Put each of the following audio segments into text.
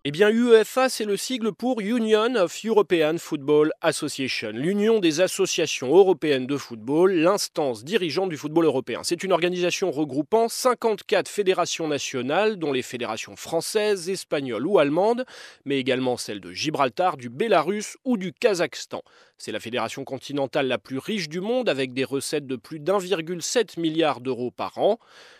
Eh bien, UEFA, c'est le sigle pour Union of European Football Association, l'union des associations européennes de football, l'instance dirigeante du football européen. C'est une organisation regroupant 54 fédérations nationales, dont les fédérations françaises, espagnoles ou allemandes, mais également celles de Gibraltar, du Bélarus ou du Kazakhstan. C'est la fédération continentale la plus riche du monde, avec des recettes de plus d'1,7 milliard d'euros par an.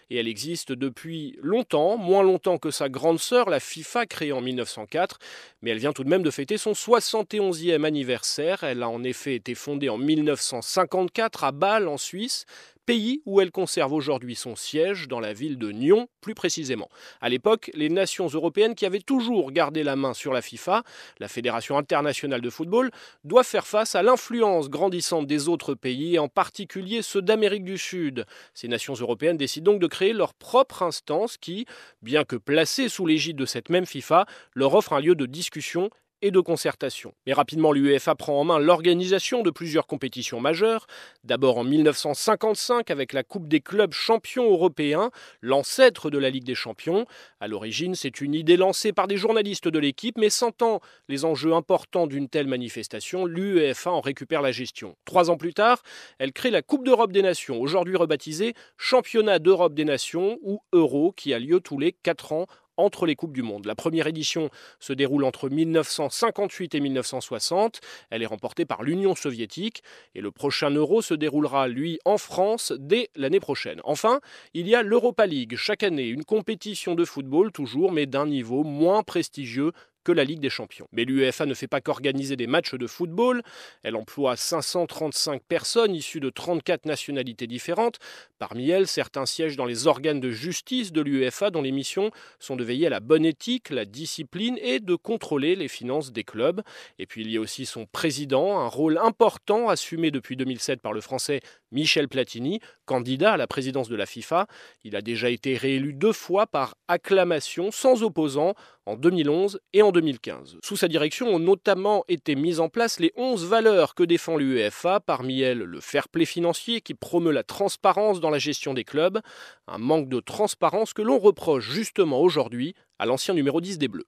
Et elle existe depuis longtemps, moins longtemps que sa grande sœur, la FIFA, créée en 1904, mais elle vient tout de même de fêter son 71e anniversaire. Elle a en effet été fondée en 1954 à Bâle, en Suisse, pays où elle conserve aujourd'hui son siège, dans la ville de Nyon plus précisément. À l'époque, les nations européennes qui avaient toujours gardé la main sur la FIFA, la Fédération internationale de football, doivent faire face à l'influence grandissante des autres pays, et en particulier ceux d'Amérique du Sud. Ces nations européennes décident donc de créer leur propre instance qui, bien que placée sous l'égide de cette même FIFA, leur offre un lieu de discussion et de concertation. Mais rapidement, l'UEFA prend en main l'organisation de plusieurs compétitions majeures. D'abord en 1955 avec la Coupe des clubs champions européens, l'ancêtre de la Ligue des champions. À l'origine, c'est une idée lancée par des journalistes de l'équipe, mais sentant les enjeux importants d'une telle manifestation, l'UEFA en récupère la gestion. 3 ans plus tard, elle crée la Coupe d'Europe des Nations, aujourd'hui rebaptisée Championnat d'Europe des Nations ou Euro, qui a lieu tous les 4 ans entre les Coupes du Monde. La première édition se déroule entre 1958 et 1960. Elle est remportée par l'Union soviétique et le prochain Euro se déroulera, lui, en France dès l'année prochaine. Enfin, il y a l'Europa League, chaque année, une compétition de football toujours, mais d'un niveau moins prestigieux que la Ligue des Champions. Mais l'UEFA ne fait pas qu'organiser des matchs de football. Elle emploie 535 personnes issues de 34 nationalités différentes. Parmi elles, certains siègent dans les organes de justice de l'UEFA, dont les missions sont de veiller à la bonne éthique, la discipline et de contrôler les finances des clubs. Et puis il y a aussi son président, un rôle important assumé depuis 2007 par le français Michel Platini, candidat à la présidence de la FIFA. Il a déjà été réélu 2 fois par acclamation, sans opposant, en 2011 et en 2015. Sous sa direction ont notamment été mises en place les 11 valeurs que défend l'UEFA, parmi elles le fair play financier qui promeut la transparence dans la gestion des clubs, un manque de transparence que l'on reproche justement aujourd'hui à l'ancien numéro 10 des Bleus.